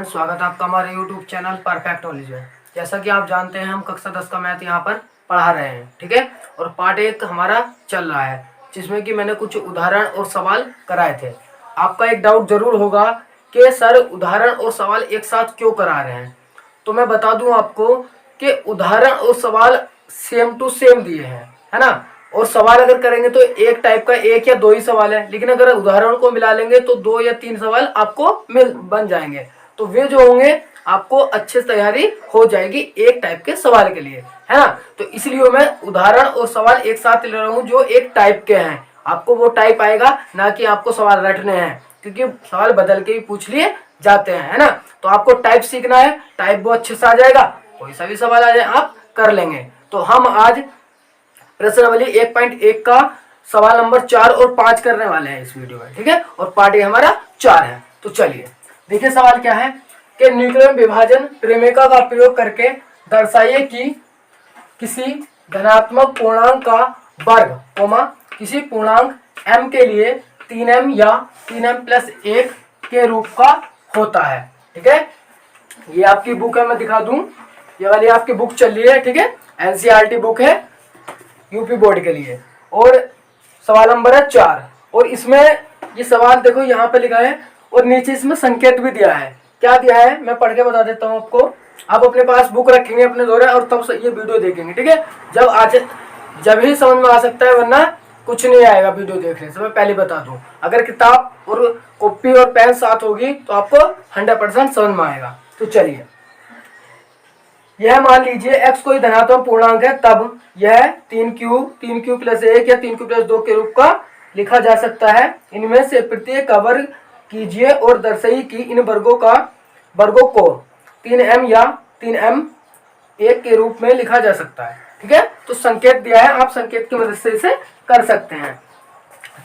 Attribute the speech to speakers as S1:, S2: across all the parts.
S1: Student, स्वागत है आपका हमारे यूट्यूब चैनल परफेक्ट नॉलेज में। जैसा कि आप जानते हैं हम कक्षा 10 का मैथ यहाँ पर पढ़ा रहे हैं, ठीक है। और पार्ट 1 हमारा चल रहा है जिसमें कि मैंने कुछ उदाहरण और सवाल कराए थे। आपका एक डाउट जरूर होगा कि सर उदाहरण और सवाल एक साथ क्यों करा रहे हैं। तो मैं बता दूं आपको कि उदाहरण और सवाल सेम टू सेम दिए हैं, है ना। और सवाल अगर करेंगे तो एक टाइप का एक या दो ही सवाल है, लेकिन अगर उदाहरण को मिला लेंगे तो 2 या 3 सवाल आपको बन जाएंगे। तो वे जो होंगे आपको अच्छे से तैयारी हो जाएगी एक टाइप के सवाल के लिए, है ना। तो इसलिए मैं उदाहरण और सवाल एक साथ ले रहा हूँ जो एक टाइप के हैं। आपको वो टाइप आएगा, ना कि आपको सवाल रटने हैं, क्योंकि सवाल बदल के भी पूछ लिए जाते हैं, है ना। तो आपको टाइप सीखना है, टाइप वो अच्छे से आ जाएगा, कोई सा भी सवाल आ जाए आप कर लेंगे। तो हम आज प्रश्नावली 1.1 का सवाल नंबर 4 और 5 करने वाले हैं इस वीडियो में, ठीक है। और पार्ट ये हमारा 4 है। तो चलिए देखिए सवाल क्या है कि न्यूक्लियर विभाजन प्रमेय का प्रयोग करके दर्शाइए कि किसी धनात्मक पूर्णांक का वर्ग किसी पूर्णांक m के लिए 3m या 3m+1 के रूप का होता है, ठीक है। ये आपकी बुक है, मैं दिखा दूं, ये वाली आपकी बुक चल रही है, ठीक है। एनसीईआरटी बुक है यूपी बोर्ड के लिए। और सवाल नंबर है 4। और इसमें ये सवाल देखो यहाँ पे लिखा है और नीचे इसमें संकेत भी दिया है। क्या दिया है मैं पढ़ के बता देता हूँ आपको। आप अपने पास बुक रखेंगे अपने द्वारा और तब ये वीडियो देखेंगे, ठीक है। जब ही समझ में आ सकता है, वरना कुछ नहीं आएगा वीडियो देखने से, मैं पहले बता दूं। अगर किताब और कॉपी और पेन साथ होगी तो आपको 100% समझ में आएगा। तो चलिए, यह मान लीजिए x कोई धनात्मक पूर्णांक है, तब यह 3q+1 या 3q+2 के रूप का लिखा जा सकता है। इनमें से प्रत्येक का वर्ग कीजिए और दर्शाइए कि इन वर्गों को 3m या 3m1 के रूप में लिखा जा सकता है, ठीक है। तो संकेत दिया है, आप संकेत की मदद से इसे कर सकते हैं।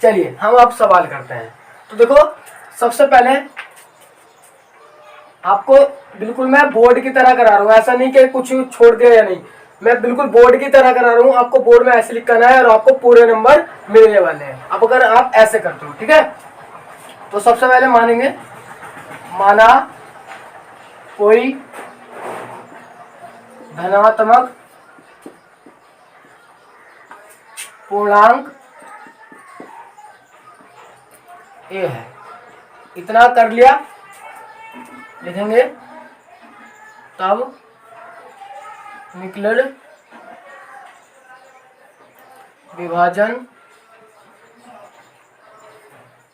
S1: चलिए हम अब सवाल करते हैं। तो देखो सबसे पहले आपको बिल्कुल मैं बोर्ड की तरह करा रहा हूँ, ऐसा नहीं कि कुछ छोड़ दिया या नहीं, मैं बिल्कुल बोर्ड की तरह करा रहा हूँ। आपको बोर्ड में ऐसे लिखना है और आपको पूरे नंबर मिलने वाले हैं अब अगर आप ऐसे करते हो, ठीक है। तो सबसे पहले माना कोई धनात्मक पूर्णांक ए है, इतना कर लिया, लिखेंगे तब न्यूक्लियर विभाजन,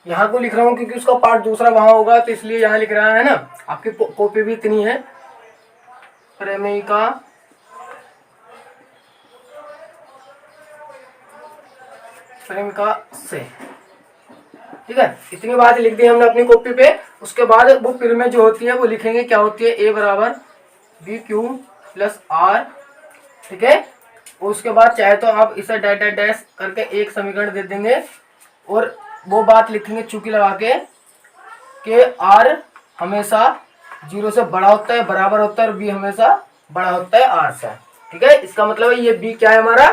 S1: यहाँ को लिख रहा हूँ क्योंकि उसका पार्ट दूसरा वहां होगा तो इसलिए यहाँ लिख रहा है ना। आपकी कॉपी भी इतनी है, प्रमेयिका से, ठीक है। इतनी बात लिख दी हमने अपनी कॉपी पे। उसके बाद वो प्रमेय जो होती है वो लिखेंगे, क्या होती है, a बराबर BQ+R, ठीक है। उसके बाद चाहे तो आप इसे डैश करके एक समीकरण दे देंगे और वो बात लिखेंगे चूंकि लगा के कि R हमेशा 0 से बड़ा होता है, बराबर होता है, और B हमेशा बड़ा होता है R से, ठीक है। इसका मतलब है ये B क्या है हमारा,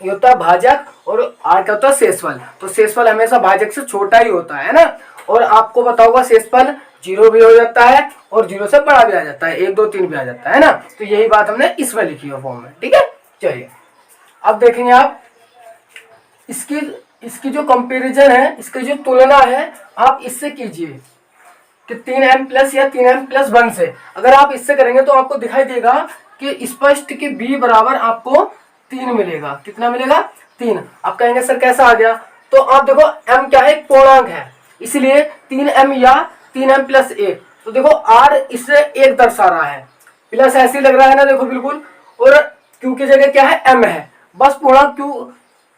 S1: ये होता है भाजक, और R क्या होता है शेषफल। तो शेषफल हमेशा भाजक से छोटा ही होता है ना। और आपको पता होगा शेषफल 0 भी हो जाता है और 0 से बड़ा भी आ जाता है, 1 2 3 भी आ जाता है ना। तो यही बात हमने इसमें लिखी है फॉर्म में, ठीक है। चलिए अब देखेंगे आप इसकी जो कंपैरिजन है, इसकी जो तुलना है, आप इससे कीजिए कि 3m+ या 3m+1 से। अगर आप इससे करेंगे तो आपको दिखाई देगा कि स्पष्ट कि b बराबर आपको 3 मिलेगा। कितना मिलेगा, 3। आप कहेंगे सर कैसा आ गया, तो आप देखो m क्या है, एक पूर्णांक है, इसलिए 3m या 3m+1। तो देखो r इससे 1 दर्शा रहा है, प्लस ऐसे लग रहा है ना, देखो बिल्कुल। और q की जगह क्या है, m है, बस पूर्णांक q।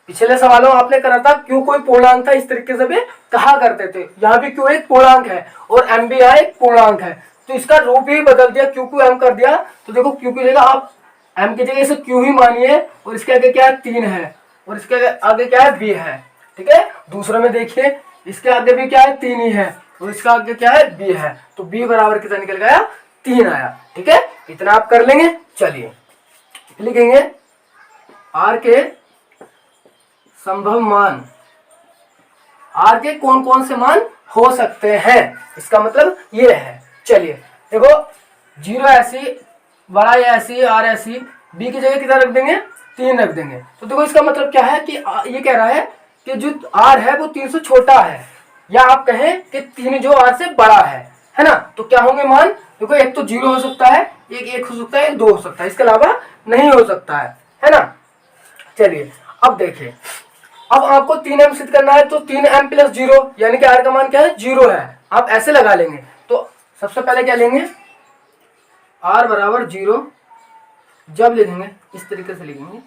S1: पिछले सवालों आपने करा था क्यों कोई पूर्णांक था, इस तरीके से भी कहा करते थे। यहाँ भी क्यों एक पूर्णांक है और m भी यहाँ एक पूर्णांक है, तो इसका रूप ही बदल दिया, क्यू को m कर दिया। तो देखो क्यू की जगह आप m की जगह इसे q ही मानिए, और इसके आगे क्या है, 3 है, और इसके आगे क्या है, b है, ठीक है। दूसरे में देखिए इसके आगे भी क्या है, 3 ही है, और इसका आगे क्या है, b है। तो b बराबर कितना निकल गया, 3 आया, ठीक है। इतना आप कर लेंगे। चलिए लिखेंगे r के संभव मान, r के कौन कौन से मान हो सकते हैं, इसका मतलब ये है। चलिए देखो, 0 ऐसी, बड़ा या ऐसी, आर ऐसी, बी की जगह कितना रख देंगे, 3 रख देंगे। तो देखो इसका मतलब क्या है कि ये कह रहा है कि जो आर है वो 3 से छोटा है, या आप कहें कि 3 जो आर से बड़ा है ना। तो क्या होंगे मान, देखो एक तो 0 हो सकता है, एक 1 हो सकता है, एक 2 हो सकता है, इसके अलावा नहीं हो सकता है ना। चलिए अब देखिए, अब आपको 3m सिद्ध करना है, तो 3m प्लस 0 यानी कि आर का मान क्या है, 0 है। आप ऐसे लगा लेंगे। तो सबसे पहले क्या लेंगे, आर बराबर 0 जब लिखेंगे, इस तरीके से लिखेंगे,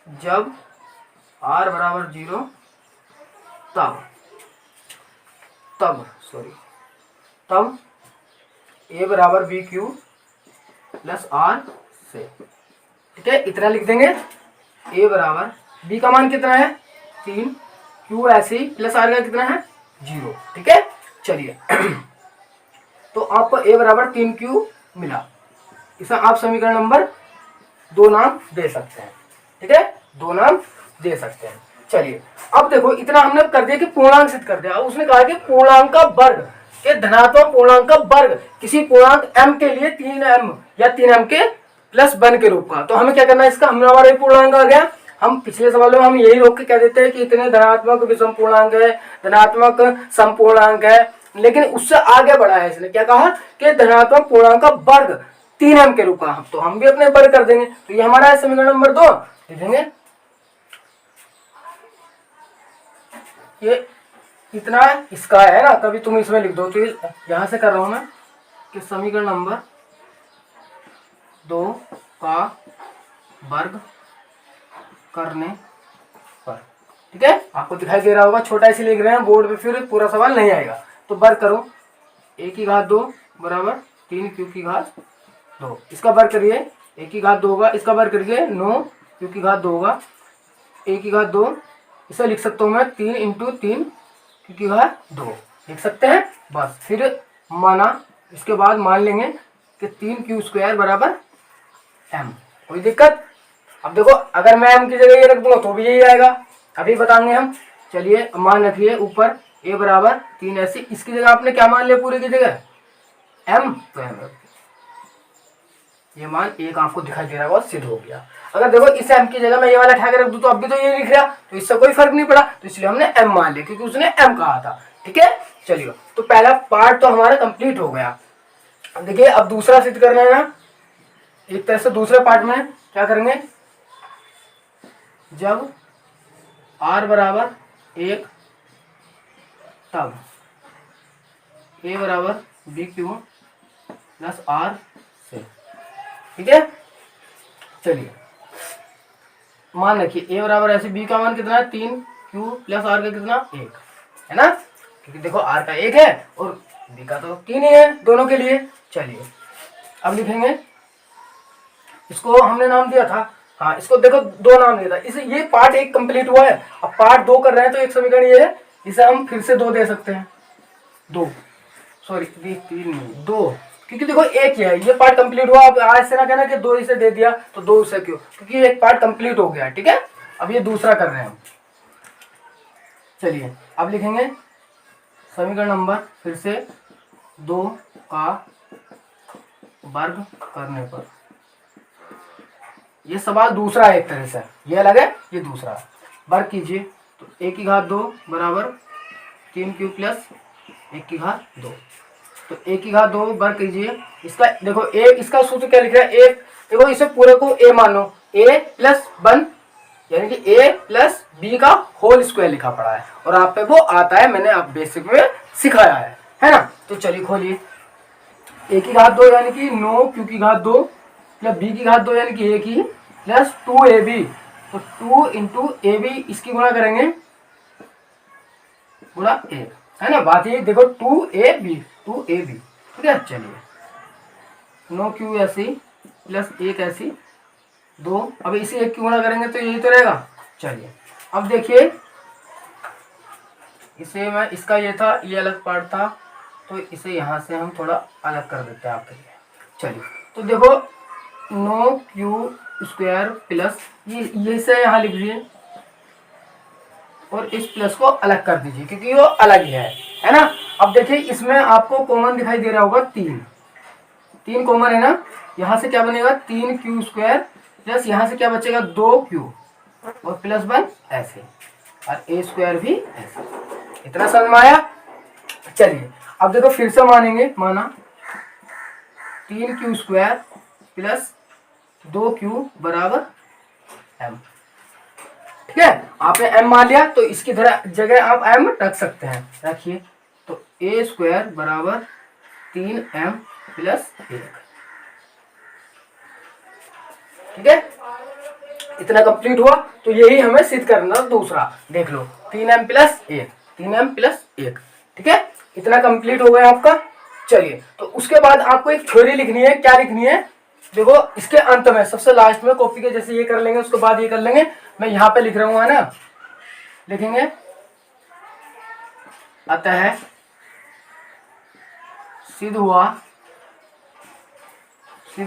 S1: जब आर बराबर 0 तब ए बराबर बी क्यू प्लस आर से, ठीक है, इतना लिख देंगे। ए बराबर, बी का मान कितना है 3, क्यू ऐसे ही, प्लस आर का कितना है 0, ठीक है। चलिए तो आपको ए बराबर 3Q मिला। इसे आप समीकरण नंबर 2 नाम दे सकते हैं, ठीक है, 2 नाम दे सकते हैं। चलिए अब देखो, इतना हमने कर दिया कि पूर्णांक सिद्ध कर दिया। उसने कहा कि पूर्णांक का वर्ग, के धनात्मक पूर्णांक का वर्ग किसी पूर्णांक m के लिए 3m या 3m के प्लस 1 के रूप का। तो हमें क्या करना है, इसका हमारा ये पूर्णांक आ गया। हम पिछले सवालों में हम यही रोक के कह देते हैं कि इतने धनात्मक विषम पूर्णांक है, धनात्मक समपूर्णांक है, लेकिन उससे आगे बढ़ा है। इसने क्या कहा कि धनात्मक पूर्णांक का वर्ग 3m के रूप का। तो हम भी अपने वर्ग कर देंगे। तो ये हमारा है समीकरण नंबर 2, लिखेंगे ये इतना इसका है ना, कभी तुम इसमें लिख दो। तो यहां से कर रहा हूं मैं कि समीकरण नंबर 2 का वर्ग करने पर, ठीक है, आपको दिखाई दे रहा होगा, छोटा इसे लिख रहे हैं बोर्ड पे, फिर पूरा सवाल नहीं आएगा। तो वर्ग करो, a की घात 2 बराबर 3Q की घात 2, इसका वर्ग करिए, a की घात 2 होगा, इसका वर्ग करिए 9Q की घात 2 होगा, a की घात 2, इसे लिख सकता हूँ मैं 3 इंटू 3 Q की घात 2 लिख सकते हैं। बस फिर माना, इसके बाद मान लेंगे कि 3Q² बराबर m। कोई दिक्कत? अब देखो, अगर मैं m की जगह ये रख दूंगा तो भी यही आएगा, अभी बताएंगे हम। चलिए मान रखिए ऊपर a बराबर 3 ऐसी, इसकी जगह आपने क्या मान लिया पूरे की जगह m, तो m ये मान एक आपको दिखाई दे रहा होगा, सिद्ध हो गया। अगर देखो इस m की जगह मैं ये वाला उठा के रख दूं तो अब भी तो ये लिख रहा, तो इससे कोई फर्क नहीं पड़ा, तो इसलिए हमने m मान लिया क्योंकि उसने m कहा था, ठीक है। चलिए तो पहला पार्ट तो हमारा कंप्लीट हो गया। देखिए अब दूसरा सिद्ध करना है ना, एक तरह से दूसरे पार्ट में क्या करेंगे, जब r बराबर 1 तब a बराबर बी क्यू प्लस आर से, ठीक है। चलिए मान रखिए a बराबर ऐसे, b का मान कितना है 3Q प्लस आर का कितना 1 है ना, क्योंकि देखो r का 1 है और b का तो 3 ही है दोनों के लिए। चलिए अब लिखेंगे, इसको हमने नाम दिया था, हाँ इसको देखो 2 नाम दिया था। इसे ये पार्ट 1 कंप्लीट हुआ है, अब पार्ट 2 कर रहे हैं, तो एक समीकरण ये है, इसे हम फिर से 2 दे सकते हैं, 2 सॉरी 3 नहीं 2, क्योंकि देखो एक ही है, ये पार्ट कंप्लीट हुआ। अब आज से ना कहना कि 2 इसे दे दिया तो 2 इसे क्यों, क्योंकि एक पार्ट कंप्लीट हो गया, ठीक है। अब ये दूसरा कर रहे हैं हम। चलिए अब लिखेंगे समीकरण नंबर फिर से 2 का वर्ग करने पर, ये सवाल दूसरा है एक तरह से, ये अलग है ये दूसरा। वर्ग कीजिए, तो a की घात 2 बराबर 3Q प्लस 1 की घात 2, तो a की घात 2 वर्ग कीजिए। इसका देखो a, इसका सूत्र क्या लिख रहा है, एक देखो इसे पूरे को a मान लो, a प्लस 1 यानी कि a प्लस b का होल स्क्वायर लिखा पड़ा है, और आप पे वो आता है, मैंने आप बेसिक में सिखाया है ना। तो चलिए खोलिए, a की घात 2 यानी कि 9Q की घात 2 प्लस b की घात 2 यानी कि a की प्लस 2ab, तो 2 इंटू ए बी, इसकी गुणा करेंगे गुणा a, है ना। बात ये देखो 2ab, ठीक है। चलिए 9Q ऐसी प्लस 1 ऐसी 2, अब इसे 1 की गुणा करेंगे तो यही तो रहेगा। चलिए अब देखिए, इसे मैं, इसका ये था, ये अलग पार्ट था, तो इसे यहाँ से हम थोड़ा अलग कर देते हैं आपके लिए। चलिए तो देखो 9Q² प्लस ये से यहाँ लिख दिए, और इस प्लस को अलग कर दीजिए क्योंकि वो अलग ही है ना। अब देखिए इसमें आपको कॉमन दिखाई दे रहा होगा 3 कॉमन है ना, यहाँ से क्या बनेगा 3q² प्लस यहाँ से क्या बचेगा 2q और +1 ऐसे, और a² भी ऐसे। इतना समझ में आया। चलिए अब देखो फिर से मानेंगे, माना 3q² प्लस 2q बराबर m। ठीक है, आपने m मान लिया तो इसकी जगह आप m रख सकते हैं, रखिए। तो a² बराबर 3m प्लस 1। ठीक है, इतना कंप्लीट हुआ। तो यही हमें सिद्ध करना दूसरा, देख लो 3m प्लस 1, 3m प्लस 1। ठीक है, इतना कंप्लीट हो गया आपका। चलिए तो उसके बाद आपको एक थ्योरी लिखनी है। क्या लिखनी है, देखो इसके अंत में सबसे लास्ट में कॉपी के जैसे ये कर लेंगे, उसके बाद ये कर लेंगे। मैं यहाँ पे लिख रहा हूँ, है ना, लिखेंगे अतः सिद्ध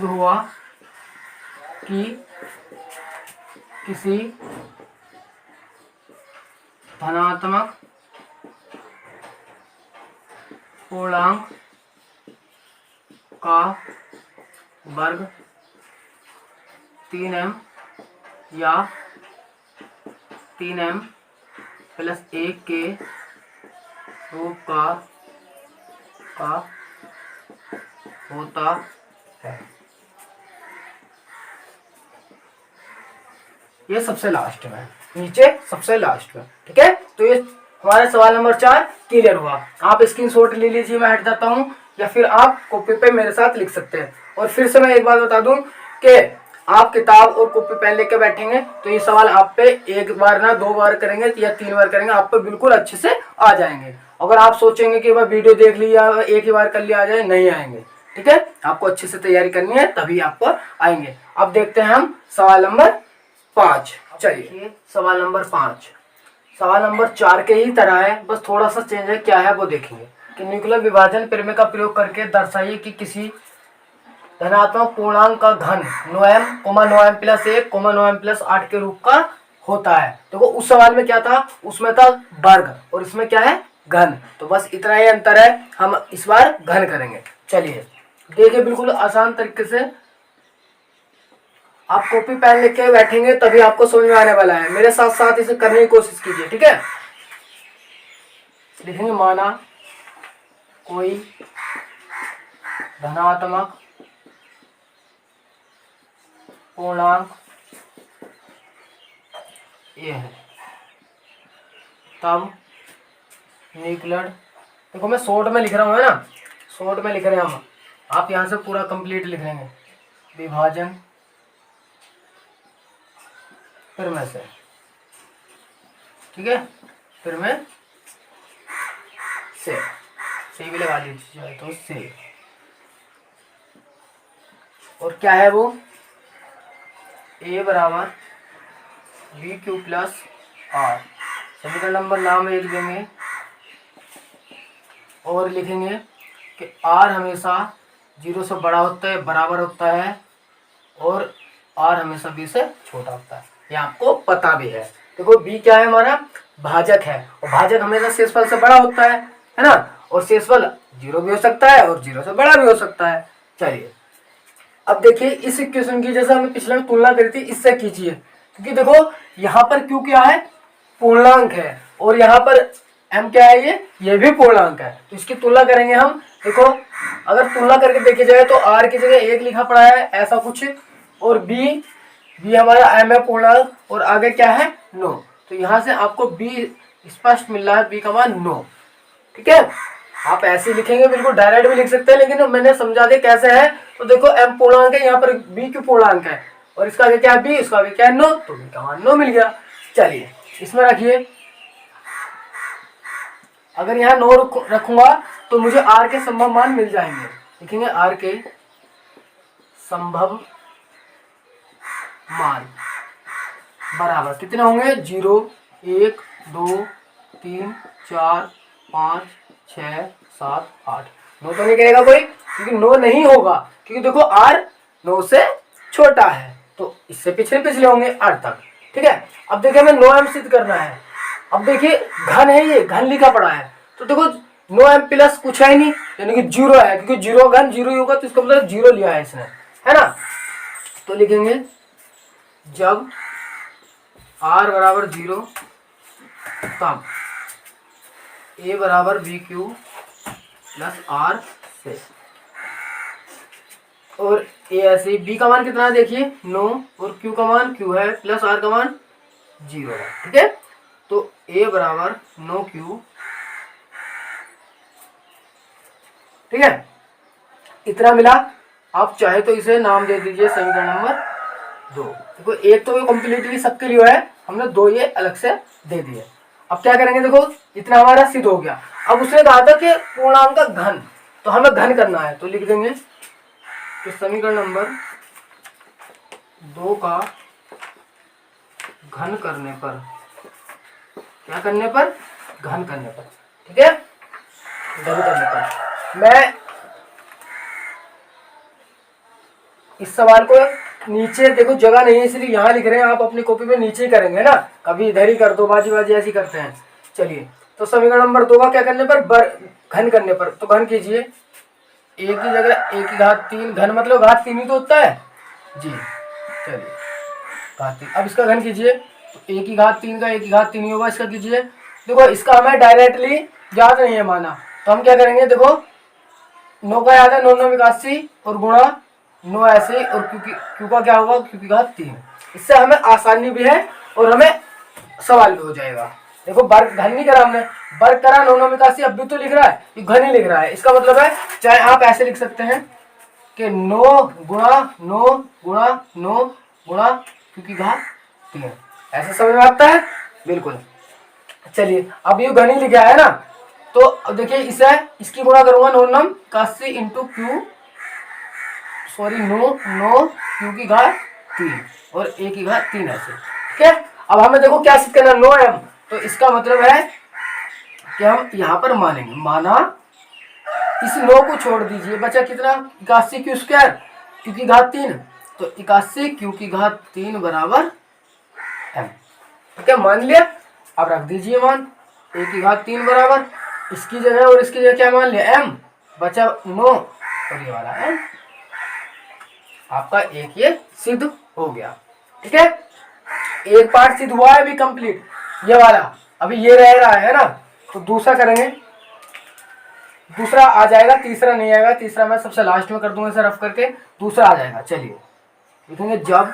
S1: हुआ कि किसी धनात्मक पूर्णांक का वर्ग 3m या 3m प्लस 1 के रूप का होता है। ये सबसे लास्ट में, नीचे सबसे लास्ट में। ठीक है, तो ये हमारा सवाल नंबर 4 क्लियर हुआ। आप स्क्रीनशॉट ले लीजिए, मैं हट जाता हूँ, या फिर आप कॉपी पे मेरे साथ लिख सकते हैं। और फिर से मैं एक बात बता दूं कि आप किताब और कॉपी पेन लेके बैठेंगे तो ये सवाल आप पे एक बार ना 2 बार करेंगे या 3 बार करेंगे, आप पे बिल्कुल अच्छे से आ जाएंगे। अगर आप सोचेंगे कि वह वीडियो देख लिया एक ही बार कर लिया आ जाए, नहीं आएंगे। ठीक है, आपको अच्छे से तैयारी करनी है तभी आपको आएंगे। अब देखते हैं हम सवाल नंबर 5। चलिए सवाल नंबर 5 सवाल नंबर 4 के ही तरह है, बस थोड़ा सा चेंज है। क्या है वो देखेंगे कि न्यूक्लियर विभाजन प्रमेय का प्रयोग करके दर्शाइए कि किसी धनात्मक पूर्णांक का घन नोएम, 1, 8 के रूप का होता है। देखो उस सवाल में क्या था, उसमें था वर्ग और इसमें क्या है घन। तो बस इतना ही अंतर है, हम इस बार घन करेंगे। चलिए देखिए, बिल्कुल आसान तरीके से आप कॉपी पेन लेके बैठेंगे तभी आपको समझ में आने वाला है। मेरे साथ साथ इसे करने की कोशिश कीजिए। ठीक है, लिखेंगे माना कोई धनात्मक पूर्णांक ये है, तब न्यूक्लियर, देखो मैं शॉर्ट में लिख रहा हूँ, है ना, शॉर्ट में लिख रहे हैं हम, आप यहाँ से पूरा कंप्लीट लिख लेंगे। विभाजन फिर में से, ठीक है, फिर में से भी लगा लीजिए तो से। और क्या है वो, a बराबर BQ प्लस R, समीकरण नंबर नाम 1 देंगे और लिखेंगे कि R हमेशा 0 से बड़ा होता है, बराबर होता है, और R हमेशा B से छोटा होता है। ये आपको पता भी है। देखो B क्या है, हमारा भाजक है, और भाजक हमेशा शेषफल से बड़ा होता है ना, और शेषफल 0 भी हो सकता है और 0 से बड़ा भी हो सकता है। चलिए अब देखिए इस इक्वेशन की, जैसे हमने पिछले में तुलना करी थी, इससे कीजिए, क्योंकि देखो यहाँ पर Q क्या है, पूर्णांक है, और यहाँ पर M क्या है, ये भी पूर्णांक है। तो इसकी तुलना करेंगे हम। देखो अगर तुलना करके देखी जाए तो R की जगह 1 लिखा पड़ा है ऐसा कुछ, और B हमारा M है पूर्णांक, और आगे क्या है 9। तो यहाँ से आपको B स्पष्ट मिल रहा है, B का मान 9। ठीक है, आप ऐसे लिखेंगे, बिल्कुल डायरेक्ट भी लिख सकते हैं, लेकिन मैंने समझा दिया कैसे है। तो देखो M पूर्णांक है, यहाँ पर B क्यों पूर्णांक है, और इसका आगे क्या है B, इसका आगे क्या है 9, तो B का मान 9 मिल गया। चलिए इसमें रखिए, अगर यहाँ 9 रखूंगा तो मुझे R के संभव मान मिल जाएंगे। लिखेंगे R के संभव मान बराबर कितने होंगे, 0, 1, 2, 3, 4, 5, 6, 7, 8। 9 तो नहीं करेगा कोई, क्योंकि 9 नहीं होगा, क्योंकि देखो R 9 से छोटा है, तो इससे पिछले होंगे 8 तक। ठीक है, अब देखिए हमें 9m सिद्ध करना है। अब देखिए घन है, ये घन लिखा पड़ा है, तो देखो नो एम प्लस कुछ है ही नहीं, यानी कि जीरो है, क्योंकि जीरो घन जीरो ही होगा, तो इसका मतलब जीरो लिया है इसने, है ना। तो लिखेंगे जब r बराबर जीरो तब a बराबर बी क्यू प्लस आर से, और ए ऐसे बी का मान कितना है देखिए 9, और क्यू का मान क्यू है प्लस आर का मान 0 है, ठीक है। तो ए बराबर 9 क्यू, ठीक है, इतना मिला। आप चाहे तो इसे नाम दे दीजिए समीकरण नंबर 2। देखो एक तो कम्प्लीटली सबके लिए है, हमने 2 ये अलग से दे दिए। अब क्या करेंगे, देखो इतना हमारा सिद्ध हो गया। अब उसने कहा था कि पूर्णांक का घन, तो हमें घन करना है, तो लिख देंगे कि समीकरण नंबर 2 का घन करने पर, क्या करने पर, घन करने पर, ठीक है, घन करने पर। मैं इस सवाल को नीचे, देखो जगह नहीं है इसलिए यहाँ लिख रहे हैं, आप अपनी कॉपी में नीचे ही करेंगे ना, कभी इधर ही कर दो, बाजी बाजी ऐसी करते हैं। चलिए, तो समीकरण नंबर 2 का क्या करने पर, घन करने पर, तो घन कीजिए, एक की जगह एक की घात 3, घन मतलब घात 3 ही तो होता है जी। चलिए घात 3, अब इसका घन कीजिए, तो एक की घात 3 का एक की घात 3 ही होगा, इसका कीजिए। देखो इसका हमें डायरेक्टली याद नहीं है माना, तो हम क्या करेंगे, देखो 9 का याद है, 9 9 81, और गुणा 9 ऐसे, और क्यू का क्या होगा, क्यू की घात 3। इससे हमें आसानी भी है और हमें सवाल भी हो जाएगा। देखो वर्ग घन नहीं करा हमने, वर्ग करा 9 9 81, अब भी तो लिख रहा है, ये घन ही लिख रहा है। इसका मतलब है, चाहे आप ऐसे लिख सकते हैं कि 9 गुणा 9 गुणा 9 गुणा क्यू की घात 3, ऐसे समझ में आता है, बिल्कुल। चलिए अब ये घन ही लिखा है ना, तो अब देखिए इसे, इसकी गुणा करूंगा 9 9 81 इंटू क्यू, सॉरी 9 9 क्यू की घात 3 और ए की घात 3 ऐसे, ठीक है। अब हमें देखो क्या सिद्ध करना, 9m, तो इसका मतलब है कि हम यहाँ पर मानेंगे, माना इस 9 को छोड़ दीजिए, बचा कितना, 81 क्यू स्क्वायर क्यू की घात 3, तो 81 क्यू की घात 3 बराबर m, ठीक है, मान लिया। अब रख दीजिए मान, ए की घात 3 बराबर, इसकी जगह और इसकी जगह क्या मान लिया, m, बचा 9 और ये वाला m, आपका एक ये सिद्ध हो गया, ठीक है। एक पार्ट सिद्ध हुआ है अभी कंप्लीट, ये वाला अभी ये रह रहा है ना, तो दूसरा करेंगे, दूसरा आ जाएगा, तीसरा नहीं आएगा, तीसरा मैं सबसे लास्ट में कर दूंगा इसे रफ करके, दूसरा आ जाएगा। चलिए लिखेंगे जब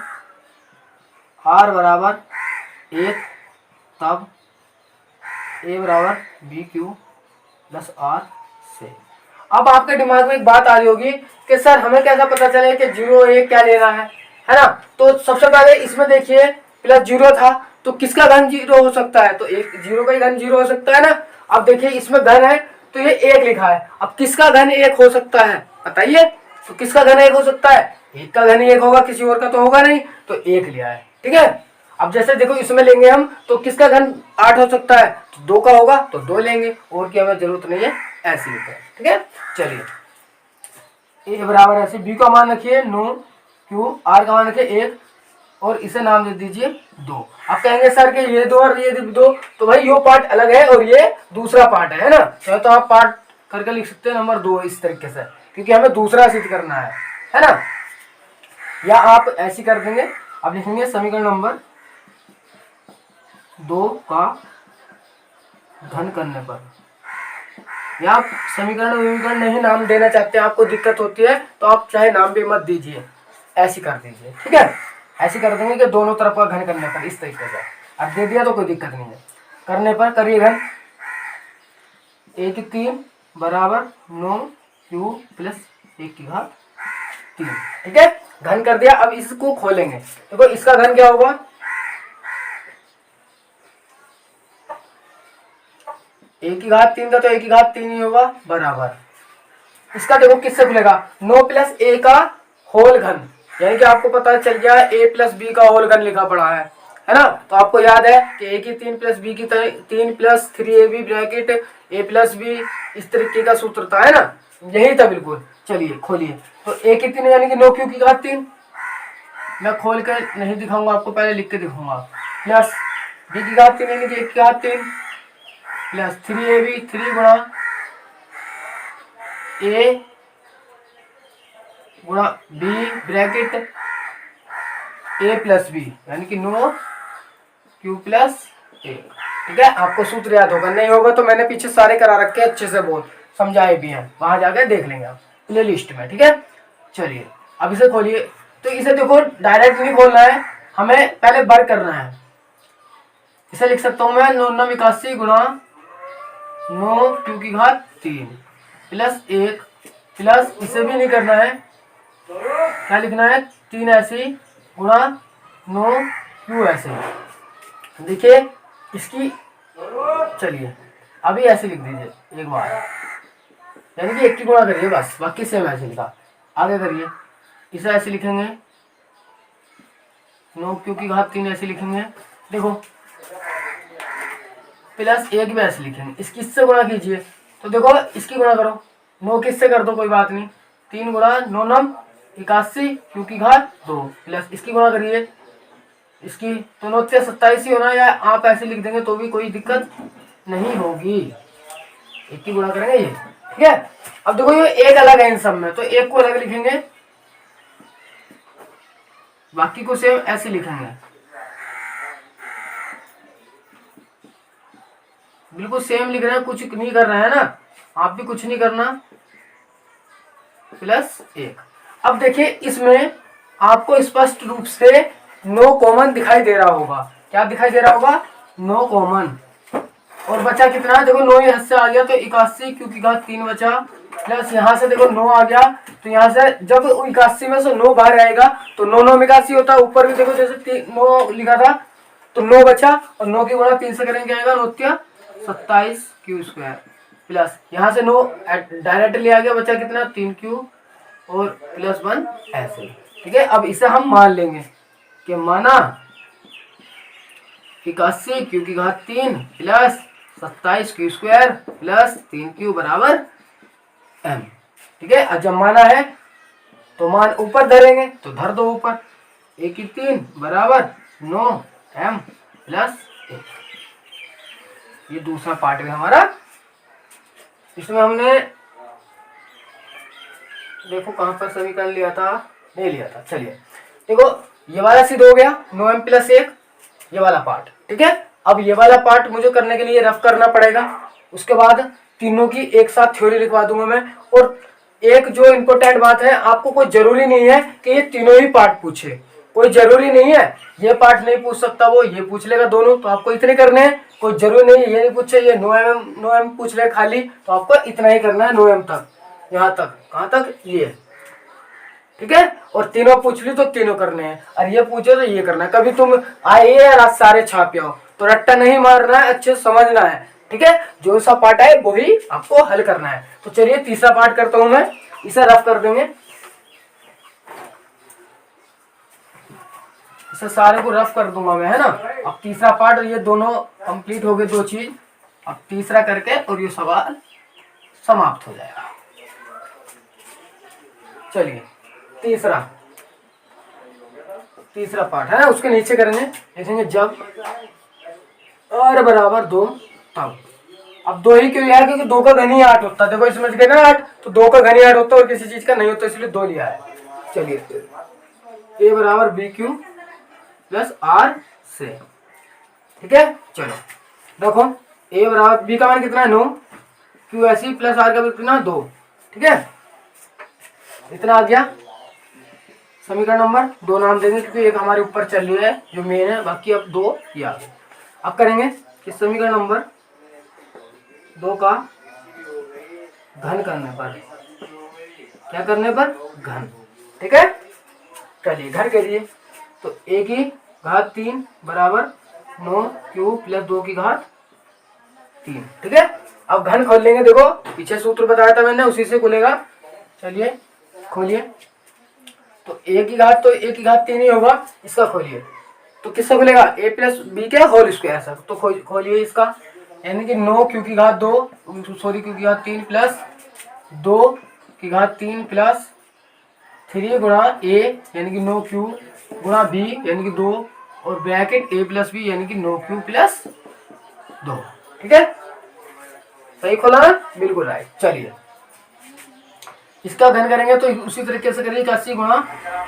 S1: r बराबर 1 तब a बराबर बी क्यू प्लस आर से। अब आपके दिमाग में एक बात आ रही होगी कि सर हमें कैसा पता चले कि 0 1 क्या लेना है ना। तो सबसे पहले इसमें देखिए प्लस 0 था, तो किसका घन 0 हो सकता है, तो एक 0 का ही घन 0 हो सकता है ना। अब देखिए इसमें घन है तो ये 1 लिखा है, अब किसका घन 1 हो सकता है बताइए, तो किसका घन 1 हो सकता है, 1 का घन ही 1 होगा, किसी और का तो होगा नहीं, तो 1 लिया है, ठीक है। अब जैसे देखो इसमें लेंगे हम, तो किसका घन 8 हो सकता है, तो 2 का होगा तो 2 लेंगे, और की हमें जरूरत नहीं है, ऐसे लेते हैं, ठीक है। चलिए ए बराबर ऐसे, बी का मान रखिए 9 क्यू, आर का मान रखिए 1, और इसे नाम दे दीजिए 2। आप कहेंगे सर के ये 2 और ये 2, तो भाई ये पार्ट अलग है और ये दूसरा पार्ट है ना, तो आप पार्ट करके लिख सकते हैं नंबर 2 इस तरीके से, क्योंकि हमें दूसरा सिद्ध करना है ना। या आप ऐसी कर देंगे, अब लिखेंगे समीकरण नंबर 2 का घन करने पर, या आप समीकरण नहीं नाम देना चाहते हैं, आपको दिक्कत होती है, तो आप चाहे नाम भी मत दीजिए, ऐसी कर दीजिए, ठीक है। ऐसे कर देंगे कि दोनों तरफ का घन करने पर, इस तरीके से। अब दे दिया तो कोई दिक्कत नहीं है, करने पर करिए घन, 1 की 3 बराबर 9 क्यू प्लस 1 की घात 3, ठीक है, घन कर दिया। अब इसको खोलेंगे, देखो इसका घन क्या होगा, 1 की घात 3 का तो 1 की घात 3 ही होगा, बराबर इसका देखो किससे खुलेगा, 9 प्लस a का होल घन, यानी कि आपको पता चल गया a प्लस बी का होल घन लिखा पड़ा है ना। तो आपको याद है कि a की 3 प्लस b की 3 plus 3ab bracket a plus b, इस तरीके का सूत्र था, है ना, यही था बिल्कुल। चलिए खोलिए, तो a की 3 यानी कि 9 क्यू की घात 3, मैं खोल कर नहीं दिखाऊंगा आपको, पहले लिख के दिखाऊंगा, प्लस b की घात 3 यानी कि 1 की घात 3 प्लस 3ab 3 गुणा ए गुणा बी ब्रैकेट ए प्लस बी यानी कि नो क्यू प्लस ए। ठीक है, आपको सूत्र याद होगा, नहीं होगा तो मैंने पीछे सारे करा रखे हैं, अच्छे से बोल समझाए भी हैं, वहां जाके देख लेंगे आप प्ले लिस्ट में। ठीक है, चलिए अब इसे खोलिए। तो इसे देखो डायरेक्ट नहीं खोलना है, हमें पहले वर्क करना है। इसे लिख सकता हूं मैं 9 गुणा 9 क्यू की घात 3 प्लस 1 प्लस इसे भी नहीं करना है, क्या लिखना है 3 ऐसे गुणा 9 क्यू ऐसे। देखिए इसकी, चलिए अभी ऐसे लिख दीजिए एक बार, यानी कि 1 की गुणा करिए बस, बाकी सेम ऐसे लिखा। आगे करिए, इसे ऐसे लिखेंगे 9 क्यू की घात 3 ऐसे लिखेंगे। देखो प्लस 1 भी ऐसे लिखेंगे, इसकी इससे गुणा कीजिए। तो देखो इसकी गुणा करो, 9 किससे कर दो कोई बात नहीं, 3 गुणा 9 9 81 क्यू की घात 2 प्लस इसकी गुणा करिए, इसकी तो 9 से 27 ही होना, या आप ऐसे लिख देंगे तो भी कोई दिक्कत नहीं होगी। 1 की गुणा करेंगे ये। ठीक है, अब देखो ये एक अलग है इन सब में, तो एक को अलग लिखेंगे, बाकी को सेम ऐसे लिखेंगे, बिल्कुल सेम लिख रहे हैं, कुछ नहीं कर रहे हैं ना, आप भी कुछ नहीं करना। प्लस 1। अब देखिए इसमें आपको स्पष्ट रूप से नो कॉमन दिखाई दे रहा होगा। क्या दिखाई दे रहा होगा? No common. और बचा कितना है? देखो 9 यहाँ से आ गया तो 81 क्योंकि घात 3 बचा, प्लस यहाँ से देखो 9 आ गया, तो यहाँ से जब 81 में से 9 बाहर आएगा तो 9 9 81 होता है। ऊपर भी देखो जैसे 9 लिखा था तो 9 बचा, और 9 की गुणा 3 से करेंगे क्या आएगा? 9 27 क्यू स्क्वायर, प्लस यहाँ से 9 डायरेक्ट ले आ गया, बचा कितना? 3 क्यू और प्लस 1 ऐसे। ठीक है, अब इसे हम मान लेंगे कि माना 81 क्यू की घात 3 plus 27 Q square plus 3 Q बराबर m। ठीक है, अब जब माना है तो मान ऊपर धरेंगे, तो धर दो ऊपर, 1 की 3 बराबर 9 m प्लस 1। ये दूसरा पार्ट है हमारा। इसमें हमने देखो कहां पर समीकरण लिया था, नहीं लिया था। चलिए देखो ये वाला सिद्ध हो गया 9m प्लस 1, ये वाला पार्ट। ठीक है, अब ये वाला पार्ट मुझे करने के लिए रफ करना पड़ेगा, उसके बाद तीनों की एक साथ थ्योरी लिखवा दूंगा मैं। और एक जो इम्पोर्टेंट बात है, आपको कोई जरूरी नहीं है कि ये तीनों ही पार्ट पूछे, कोई जरूरी नहीं है। ये पार्ट नहीं पूछ सकता, वो ये पूछ लेगा दोनों, तो आपको इतने करने हैं। कोई जरूरी नहीं है ये नहीं पूछे, ये 9m पूछ ले खाली, तो आपको इतना ही करना है 9m तक, यहाँ तक। कहाँ तक? ये। ठीक है, और तीनों पूछ ली तो तीनों करने हैं, और ये पूछे तो ये करना है। कभी तुम आइए यार सारे छाप आओ, तो रट्टा नहीं मारना है, अच्छे से समझना है। ठीक है, जो सा पार्ट है वही आपको हल करना है। तो चलिए तीसरा पार्ट करता हूं मैं, इसे रफ कर देंगे, इसे सारे को रफ कर दूंगा मैं, है ना। अब तीसरा पार्ट, ये दोनों कंप्लीट हो गए, दो चीज। अब तीसरा करके और ये सवाल समाप्त हो जाएगा। चलिए तीसरा पार्ट है ना, उसके नीचे करेंगे, लिखेंगे जब r बराबर 2 तब। अब 2 ही क्यों लिया है? क्योंकि 2 का घन ही 8 होता है। देखो इसमें लिखे ना 8, तो 2 का घन ही 8 होता है और किसी चीज का नहीं होता, इसलिए 2 लिया है। चलिए a बराबर बी क्यू प्लस आर से। ठीक है, चलो देखो a बराबर b का मान कितना है? 9 क्यू ऐसी प्लस आर का कितना? 2। ठीक है, इतना आ गया। समीकरण नंबर 2 नाम देंगे क्योंकि एक हमारे ऊपर चल रही है जो मेन है, बाकी अब 2 ये आ गए। अब करेंगे कि समीकरण नंबर 2 का घन करने पर, क्या करने पर? घन। ठीक है, चलिए घन करिए। तो a की घात 3 बराबर 9 क्यू प्लस 2 की घात 3। ठीक है, अब घन खोल लेंगे। देखो पीछे सूत्र बताया था मैंने, उसी से खुलेगा। चलिए खोलिए, तो a की घात, तो a की घात 3 ही होगा, इसका खोलिए तो किससे खुलेगा? a प्लस बी के होल स्क्वायर से। तो खोलिए इसका, यानी कि 9 क्यू की घात 2 सॉरी क्यू की घात 3 प्लस 2 की घात 3 प्लस 3 गुणा a यानी कि 9 क्यू गुणा b यानी कि 2 और ब्रैकेट a प्लस बी यानी कि 9 क्यू प्लस 2। ठीक है, सही खोला ना? बिल्कुल राइट। चलिए इसका घन करेंगे तो उसी तरीके से करेंगे 81 गुणा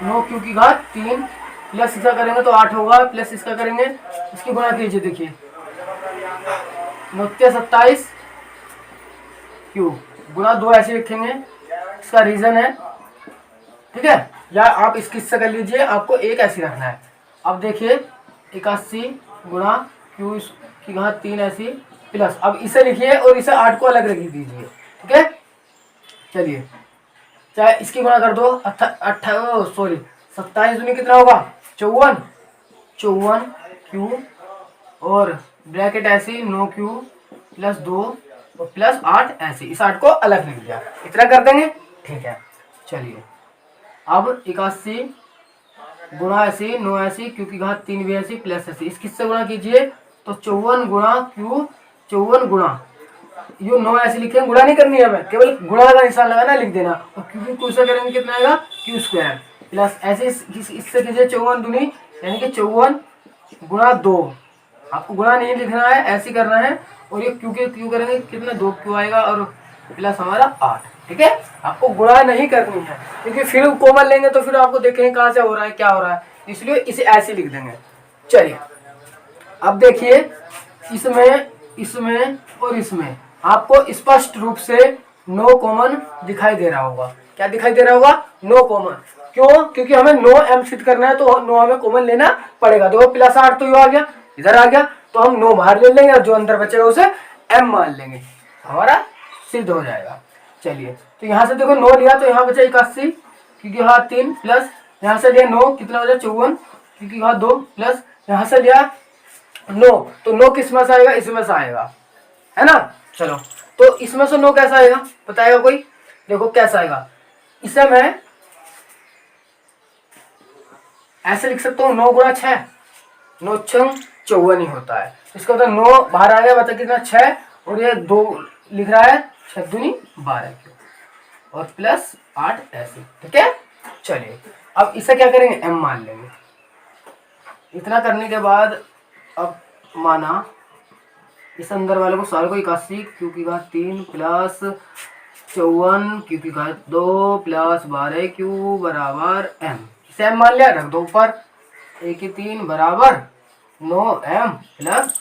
S1: 9 क्यू की घात 3 प्लस इसका करेंगे तो 8 होगा, प्लस इसका करेंगे, इसकी गुणा कीजिए, देखिए 9 27 क्यू गुणा 2 ऐसे लिखेंगे, इसका रीजन है, ठीक है। या आप इसकी से कर लीजिए, आपको एक ऐसी रखना है। अब देखिए 81 गुणा क्यू की घात 3 ऐसी प्लस, अब इसे लिखिए और इसे 8 को अलग रख दीजिए, ठीक है। चलिए चाहे इसकी गुणा कर दो, 27 दूनी कितना होगा 54 क्यू और ब्रैकेट ऐसी 9 क्यू प्लस 2 और प्लस 8 ऐसी, इस 8 को अलग लिख दिया, इतना कर देंगे, ठीक है। चलिए अब 81 गुणा ऐसी 9 ऐसी क्यू की घात 3 भी ऐसी प्लस ऐसी, इस किससे गुणा कीजिए तो 54 गुणा क्यू 54 गुणा यो 9 ऐसे लिखे, गुणा नहीं करनी है हमें, केवल गुणा का निशान लगाना, लिख देना, और क्योंकि क्यू से करेंगे कितना आएगा क्यू स्क्वायर प्लस ऐसे इससे कीजिए 54 दूनी यानी कि 54 गुणा 2, आपको गुणा नहीं लिखना है, ऐसे करना है, और ये क्यू के क्यू करेंगे कितना 2 क्यू आएगा और प्लस हमारा 8, ठीक है। आपको गुणा नहीं करनी है क्योंकि फिर कॉमन लेंगे तो फिर आपको देखेंगे कहाँ से हो रहा है क्या हो रहा है, इसलिए इसे ऐसे लिख देंगे। चलिए अब देखिए इसमें और इसमें आपको स्पष्ट रूप से नो कॉमन दिखाई दे रहा होगा, क्या दिखाई दे रहा होगा नो कॉमन, क्यों, क्योंकि हमें नो एम सिद्ध करना है तो नो हमें कॉमन लेना पड़ेगा। देखो प्लस 8 तो ये आ गया, इधर आ गया, तो हम नो बाहर ले लेंगे और जो अंदर बचेगा उसे एम मान लेंगे, हमारा सिद्ध हो जाएगा। चलिए तो यहाँ से देखो 9 लिया तो यहाँ बचा 81 क्योंकि यहाँ 3 प्लस यहाँ से लिया 9 कितना हो जाए 54 क्योंकि यहाँ 2 प्लस यहाँ से लिया 9 तो 9 किस में से आएगा, इसमें से आएगा, है ना। चलो तो इसमें से 9 कैसा आएगा बताएगा कोई, देखो कैसा आएगा, इसे मैं ऐसे लिख सकता हूँ 9 गुणा 6, 9 6 54 ही होता है, इसका मतलब 9 बाहर आ गया, बता कितना 6 और ये 2 लिख रहा है 6 दूनी 12 और प्लस 8 ऐसे, ठीक है। चलिए अब इसे क्या करेंगे m मान लेंगे, इतना करने के बाद अब माना इस अंदर वाले को सारे को 81 क्यू की घात 3 प्लस 54 क्यू की घात 2 प्लस 12 क्यू बराबर m, इसे m मान लिया, रख दो ऊपर 1 की 3 बराबर 9m प्लस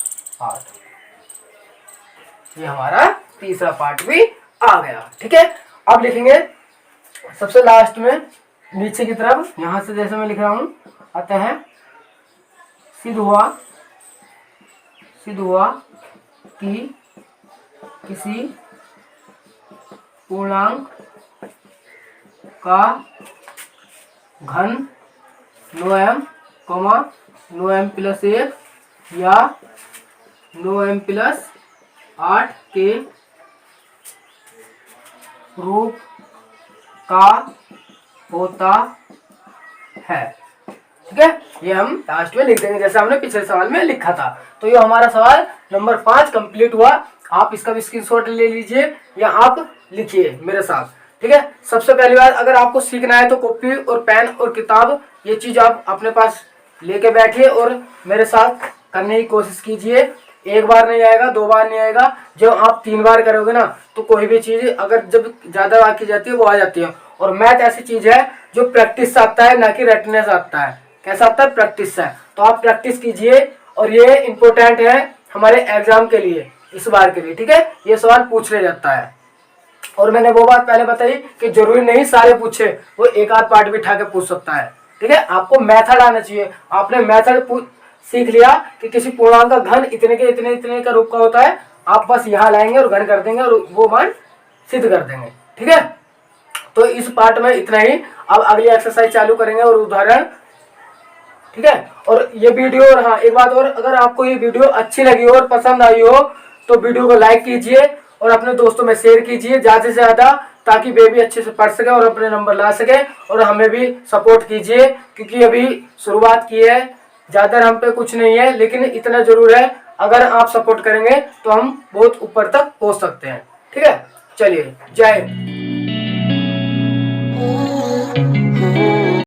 S1: 8, ये हमारा तीसरा पार्ट भी आ गया, ठीक है। अब लिखेंगे सबसे लास्ट में नीचे की तरफ, यहां से जैसे मैं लिख रहा हूं आता है सिद्ध हुआ कि किसी पूर्णांक का घन 9m, 9m प्लस 1 या 9m प्लस 8 के रूप का होता है, ठीक है। ये हम लास्ट में लिख देंगे जैसे हमने पिछले सवाल में लिखा था। तो ये हमारा सवाल नंबर 5 कंप्लीट हुआ। आप इसका भी स्क्रीनशॉट ले लीजिए या आप लिखिए मेरे साथ, ठीक है। सबसे पहली बात, अगर आपको सीखना है तो कॉपी और पेन और किताब ये चीज आप अपने पास लेके बैठिए और मेरे साथ करने की कोशिश कीजिए। एक बार नहीं आएगा, 2 बार नहीं आएगा, जब आप 3 बार करोगे ना तो कोई भी चीज अगर जब ज्यादा बार की जाती है वो आ जाती है। और मैथ ऐसी चीज है जो प्रैक्टिस से आता है, ना कि रटने से आता है। कैसा आता है? प्रैक्टिस से। तो आप प्रैक्टिस कीजिए और ये इम्पोर्टेंट है हमारे एग्जाम के लिए, इस बार के लिए, ठीक है। ये सवाल पूछ ले जाता है और मैंने वो बात पहले बताई कि जरूरी नहीं सारे पूछे, वो एक आध पार्ट भी उठा के पूछ सकता है, ठीक है। आपको मेथड आना चाहिए। आपने मेथड सीख लिया कि किसी पूर्णांक का घन इतने के इतने इतने का रूप का होता है, आप बस यहाँ लाएंगे और घन कर देंगे और वो मान सिद्ध कर देंगे, ठीक है। तो इस पार्ट में इतना ही। अब अगली एक्सरसाइज चालू करेंगे और उदाहरण, ठीक है। और ये वीडियो, और हाँ एक बात और, अगर आपको ये वीडियो अच्छी लगी हो और पसंद आई हो तो वीडियो को लाइक कीजिए और अपने दोस्तों में शेयर कीजिए ज़्यादा से ज़्यादा, ताकि वे भी अच्छे से पढ़ सके और अपने नंबर ला सके। और हमें भी सपोर्ट कीजिए क्योंकि अभी शुरुआत की है, ज़्यादा हम पे कुछ नहीं है, लेकिन इतना जरूर है अगर आप सपोर्ट करेंगे तो हम बहुत ऊपर तक पहुँच सकते हैं, ठीक है। चलिए, जय हिंद।